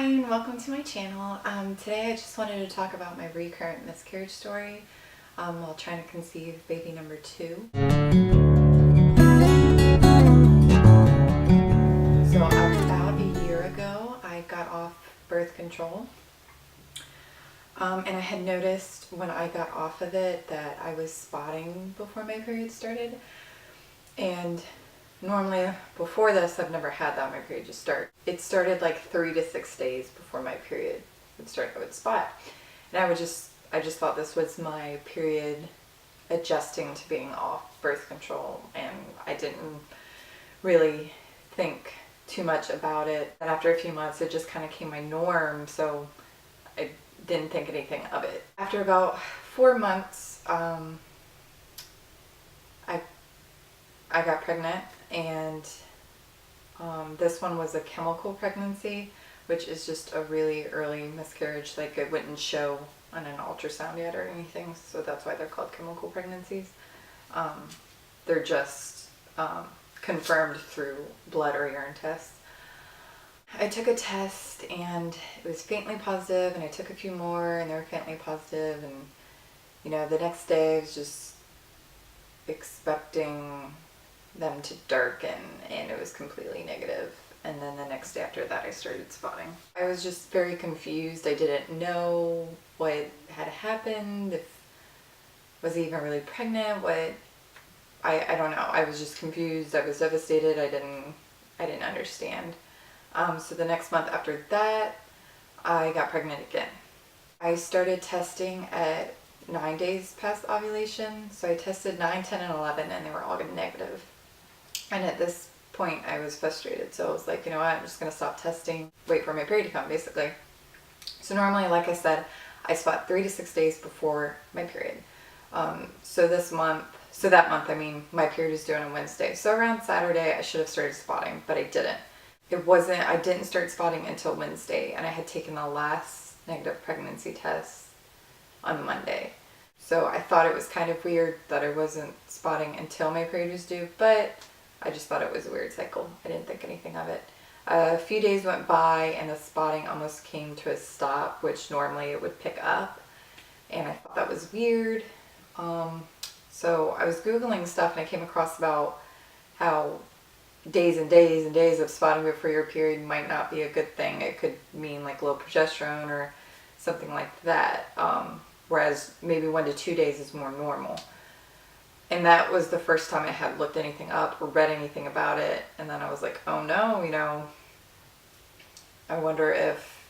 and welcome to my channel. Today I just wanted to talk about my recurrent miscarriage story while trying to conceive baby number 2. So about a year ago I got off birth control and I had noticed when I got off of it that I was spotting before my period started, and normally before this I've never had that. My period just started. It started like 3 to 6 days before my period would start. I would spot, and I just thought this was my period adjusting to being off birth control, and I didn't really think too much about it. And after a few months it just kind of became my norm, so I didn't think anything of it. After about 4 months I got pregnant, and this one was a chemical pregnancy, which is just a really early miscarriage. Like, it wouldn't show on an ultrasound yet or anything, so that's why they're called chemical pregnancies. They're just confirmed through blood or urine tests. I took a test and it was faintly positive, and I took a few more and they were faintly positive, and the next day I was just expecting them to darken, and it was completely negative. And then the next day after that I started spotting. I was just very confused. I didn't know what had happened, if was I even really pregnant, I don't know. I was just confused. I was devastated. I didn't understand. So the next month after that I got pregnant again. I started testing at 9 days past ovulation. So I tested 9, 10, and 11, and they were all negative. And at this point I was frustrated, so I was like, you know what, I'm just going to stop testing, wait for my period to come, basically. So normally, like I said, I spot 3 to 6 days before my period. So that month, my period was due on a Wednesday. So around Saturday I should have started spotting, but I didn't. I didn't start spotting until Wednesday, and I had taken the last negative pregnancy test on Monday. So I thought it was kind of weird that I wasn't spotting until my period was due, but I just thought it was a weird cycle. I didn't think anything of it. A few days went by and the spotting almost came to a stop, which normally it would pick up, and I thought that was weird. So I was Googling stuff, and I came across about how days and days and days of spotting before your period might not be a good thing. It could mean like low progesterone or something like that, whereas maybe 1 to 2 days is more normal. And that was the first time I had looked anything up or read anything about it. And then I was like, oh no, I wonder if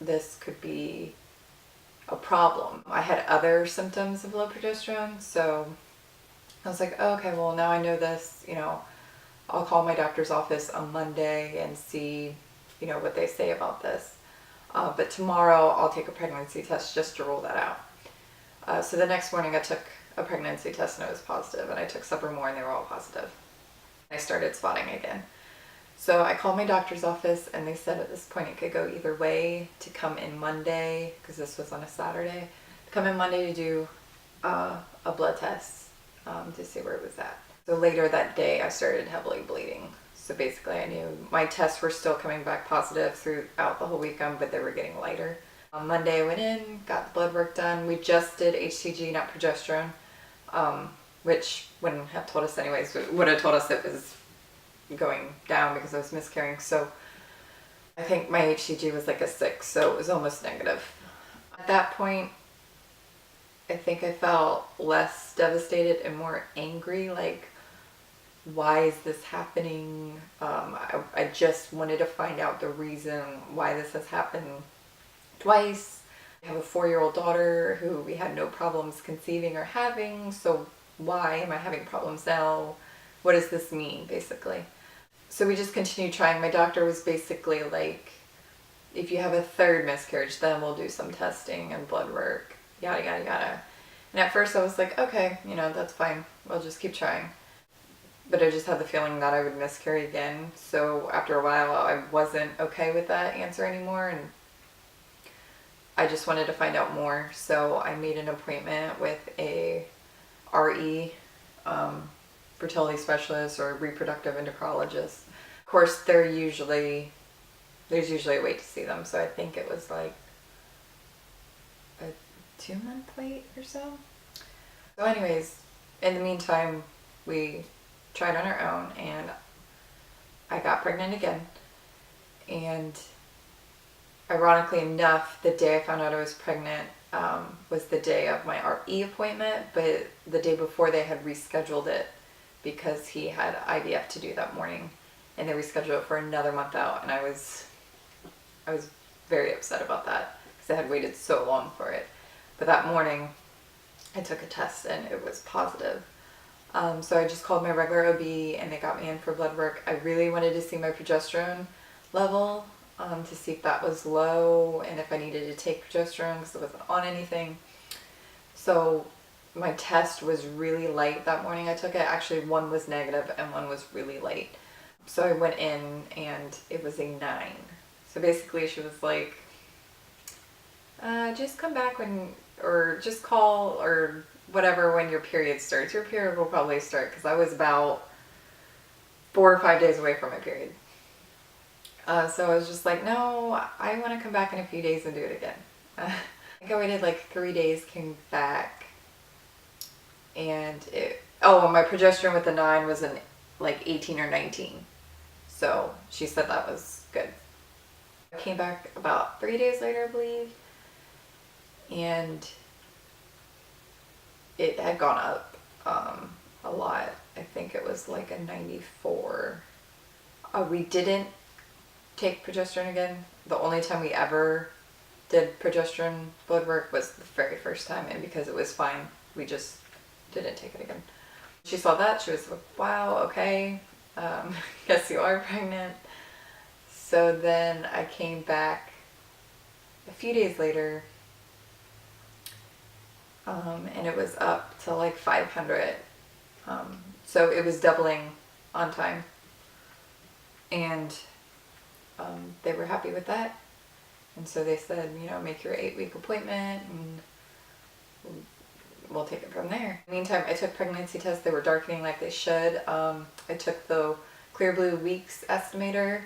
this could be a problem. I had other symptoms of low progesterone, so I was like, oh, okay, well now I know this, I'll call my doctor's office on Monday and see, what they say about this. But tomorrow I'll take a pregnancy test just to rule that out. So the next morning I took a pregnancy test and it was positive, and I took several more and they were all positive. I started spotting again. So I called my doctor's office, and they said at this point it could go either way, to come in Monday, because this was on a Saturday, to come in Monday to do a blood test to see where it was at. So later that day I started heavily bleeding. So basically I knew my tests were still coming back positive throughout the whole weekend, but they were getting lighter. On Monday I went in, got the blood work done. We just did HCG, not progesterone, which wouldn't have told us anyways. It would have told us it was going down because I was miscarrying. So I think my HCG was like a 6, so it was almost negative. At that point I think I felt less devastated and more angry, like, why is this happening? I just wanted to find out the reason why this has happened twice. I have a 4-year-old daughter who we had no problems conceiving or having, so why am I having problems now? What does this mean, basically? So we just continued trying. My doctor was basically like, if you have a 3rd miscarriage, then we'll do some testing and blood work, yada yada yada. And at first I was like, okay, that's fine, we'll just keep trying. But I just had the feeling that I would miscarry again. So after a while I wasn't okay with that answer anymore, and I just wanted to find out more. So I made an appointment with a RE, fertility specialist, or reproductive endocrinologist. Of course, they're usually there's usually a wait to see them. So I think it was like a 2-month wait or so. So anyways, in the meantime, we tried on our own, and I got pregnant again. And ironically enough, the day I found out I was pregnant was the day of my RE appointment, but the day before they had rescheduled it because he had IVF to do that morning, and they rescheduled it for another month out, and I was very upset about that because I had waited so long for it. But that morning, I took a test and it was positive. So I just called my regular OB and they got me in for blood work. I really wanted to see my progesterone level to see if that was low and if I needed to take progesterone because it wasn't on anything. So my test was really light that morning I took it. Actually, one was negative and one was really light. So I went in and it was a 9. So basically she was like, just come back or just call or whatever when your period starts. Your period will probably start, because I was about 4 or 5 days away from my period. So I was just like, no, I want to come back in a few days and do it again. I think I waited like 3 days, came back, and my progesterone with the 9 was in like 18 or 19. So she said that was good. I came back about 3 days later, I believe, and it had gone up a lot. I think it was like a 94. We didn't take progesterone again. The only time we ever did progesterone blood work was the very first time, and because it was fine, we just didn't take it again. She saw that, she was like, wow, okay, guess you are pregnant. So then I came back a few days later, and it was up to like 500. So it was doubling on time, and they were happy with that. And so they said, make your 8-week appointment and we'll take it from there. In the meantime, I took pregnancy tests. They were darkening like they should. I took the Clear Blue Weeks estimator,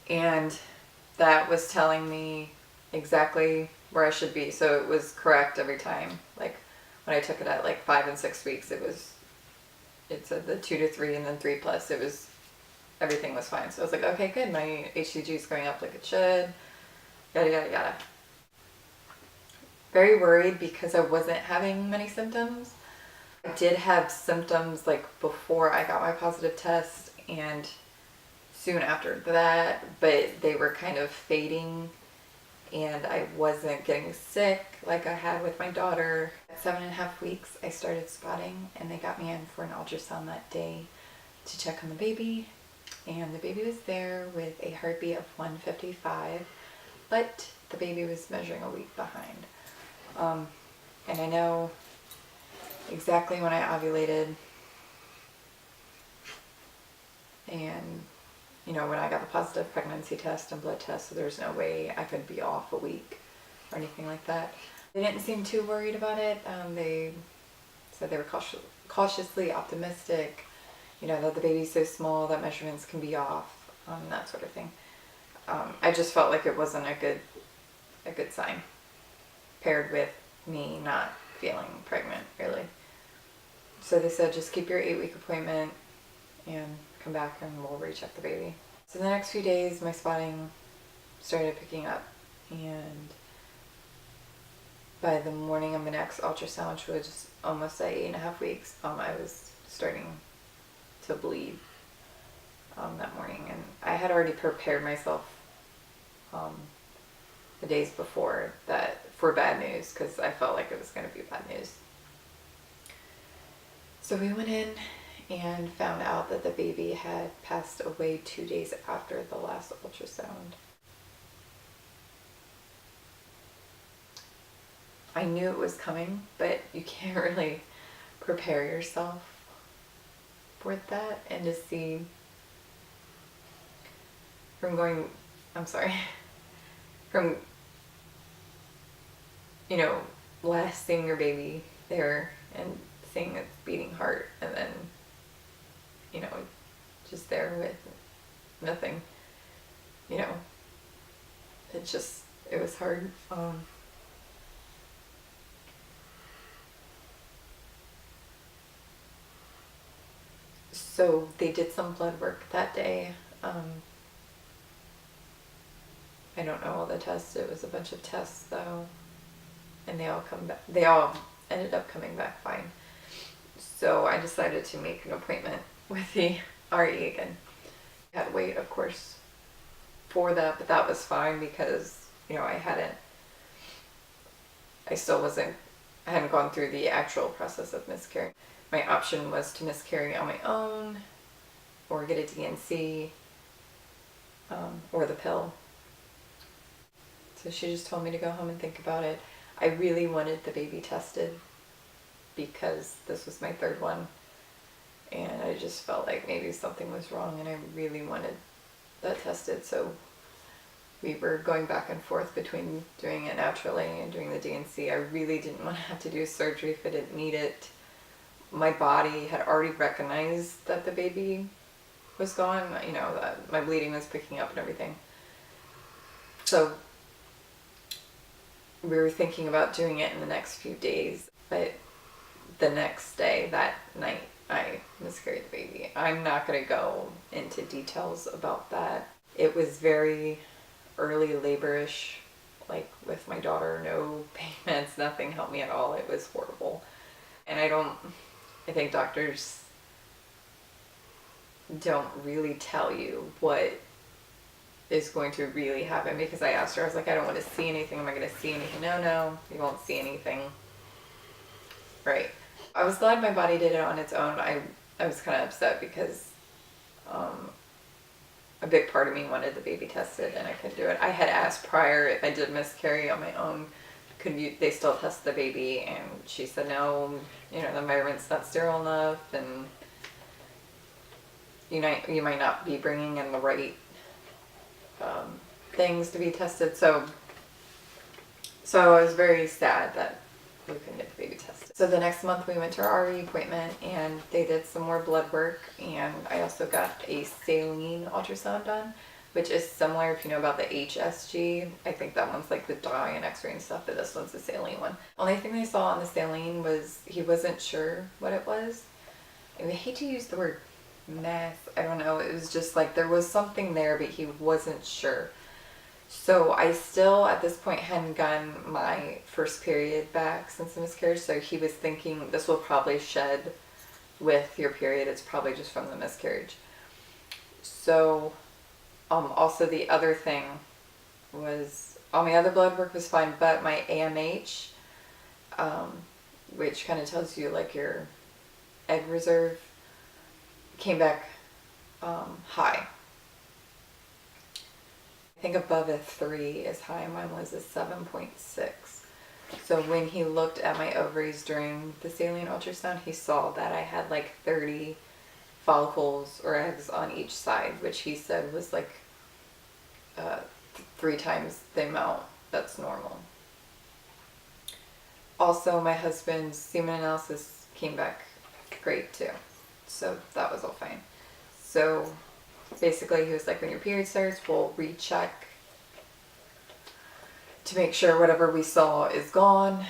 and that was telling me exactly where I should be. So it was correct every time. Like when I took it at like 5 and 6 weeks, it said the 2 to 3 and then 3+. Everything was fine. So I was like, okay, good. My HCG is going up like it should. Yada, yada, yada. Very worried because I wasn't having many symptoms. I did have symptoms like before I got my positive test and soon after that, but they were kind of fading and I wasn't getting sick like I had with my daughter. At 7.5 weeks, I started spotting, and they got me in for an ultrasound that day to check on the baby. And the baby was there with a heartbeat of 155, but the baby was measuring a week behind. And I know exactly when I ovulated, and when I got the positive pregnancy test and blood test, so there's no way I could be off a week or anything like that. They didn't seem too worried about it. They said they were cautiously optimistic, that the baby's so small that measurements can be off, that sort of thing. I just felt like it wasn't a good sign, paired with me not feeling pregnant, really. So they said, just keep your 8-week appointment and come back and we'll recheck the baby. So the next few days, my spotting started picking up, and by the morning of my next ultrasound, which was almost at 8.5 weeks, I was starting to bleed that morning, and I had already prepared myself the days before that for bad news, because I felt like it was going to be bad news. So we went in and found out that the baby had passed away 2 days after the last ultrasound. I knew it was coming, but you can't really prepare yourself for that. And to see from last seeing your baby there and seeing its beating heart, and then just there with nothing, it was hard. So they did some blood work that day. I don't know all the tests. It was a bunch of tests though, and they all ended up coming back fine. So I decided to make an appointment with the RE again. I had to wait, of course, for that, but that was fine because, I hadn't gone through the actual process of miscarrying. My option was to miscarry on my own or get a DNC, or the pill. So she just told me to go home and think about it. I really wanted the baby tested because this was my third one, and I just felt like maybe something was wrong, and I really wanted that tested. So we were going back and forth between doing it naturally and doing the DNC. I really didn't want to have to do surgery if I didn't need it. My body had already recognized that the baby was gone, that my bleeding was picking up and everything. So we were thinking about doing it in the next few days, but the next day, that night, I miscarried the baby. I'm not going to go into details about that. It was very early laborish, like with my daughter, no pain meds, nothing helped me at all. It was horrible. And I think doctors don't really tell you what is going to really happen, because I asked her, I was like, I don't want to see anything. Am I going to see anything? No, you won't see anything. Right. I was glad my body did it on its own. I was kind of upset because a big part of me wanted the baby tested and I couldn't do it. I had asked prior if I did miscarry on my own, they still test the baby, and she said no, the environment's not sterile enough, and you might not be bringing in the right things to be tested. So I was very sad that we couldn't get the baby tested. So the next month we went to our RE appointment and they did some more blood work, and I also got a saline ultrasound done, which is similar if you know about the HSG. I think that one's like the dye and x-ray and stuff, but this one's the saline one. Only thing they saw on the saline was he wasn't sure what it was. I hate to use the word meth. I don't know. It was just like there was something there, but he wasn't sure. So I still, at this point, hadn't gotten my first period back since the miscarriage. So he was thinking this will probably shed with your period. It's probably just from the miscarriage. So also the other thing was all my other blood work was fine, but my AMH, which kind of tells you like your egg reserve, came back high. I think above a 3 is high. Mine was a 7.6. So when he looked at my ovaries during the saline ultrasound, he saw that I had like 30 follicles or eggs on each side, which he said was like 3 times the amount that's normal. Also, my husband's semen analysis came back great too. So that was all fine. So basically he was like, when your period starts, we'll recheck to make sure whatever we saw is gone,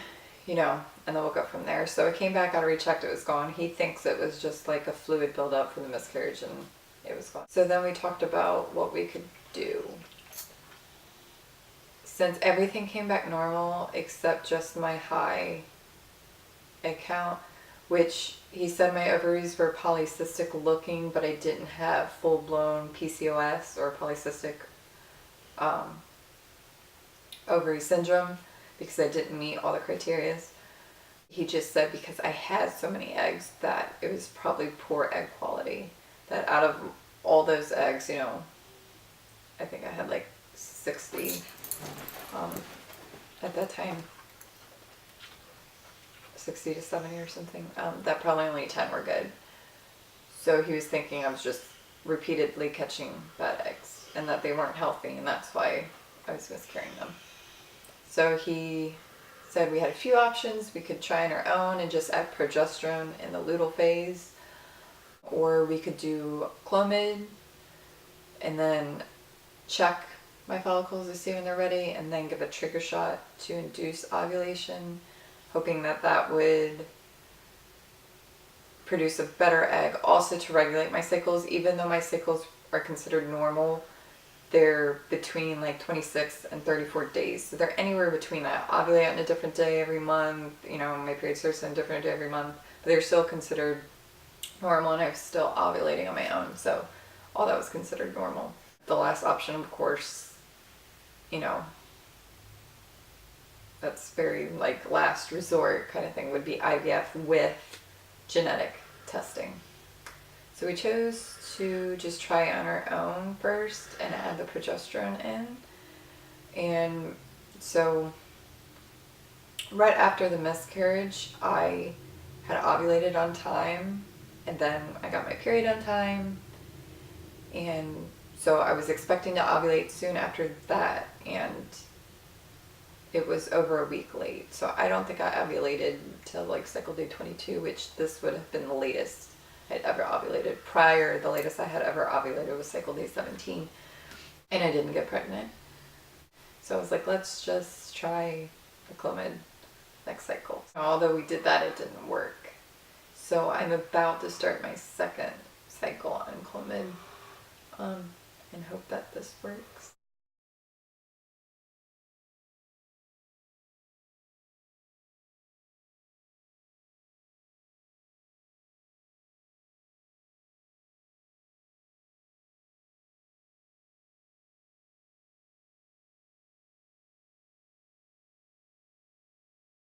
and then we'll go from there. So it came back, got rechecked, it was gone. He thinks it was just like a fluid buildup from the miscarriage, and it was gone. So then we talked about what we could do. Since everything came back normal except just my high egg count, which he said my ovaries were polycystic looking, but I didn't have full-blown PCOS or polycystic ovary syndrome because I didn't meet all the criteria. He just said because I had so many eggs that it was probably poor egg quality. That out of all those eggs, I think I had like 60 at that time. 60 to 70 or something, that probably only 10 were good. So he was thinking I was just repeatedly catching bad eggs and that they weren't healthy, and that's why I was miscarrying them. So he said we had a few options. We could try on our own and just add progesterone in the luteal phase, or we could do Clomid and then check my follicles, assuming they're ready, and then give a trigger shot to induce ovulation, hoping that that would produce a better egg. Also to regulate my cycles, even though my cycles are considered normal, they're between like 26 and 34 days. So they're anywhere between that. I ovulate on a different day every month, my period starts on a different day every month, but they're still considered normal, and I'm still ovulating on my own. So all that was considered normal. The last option, of course, that's very like last resort kind of thing, would be IVF with genetic testing. So we chose to just try it on our own first and add the progesterone in. And so right after the miscarriage, I had ovulated on time, and then I got my period on time. And so I was expecting to ovulate soon after that, and it was over a week late. So I don't think I ovulated till like cycle day 22, which this would have been the latest I'd ever ovulated. Prior, the latest I had ever ovulated was cycle day 17, and I didn't get pregnant. So I was like, let's just try the Clomid next cycle. Although we did that, it didn't work. So I'm about to start my second cycle on Clomid, and hope that this works.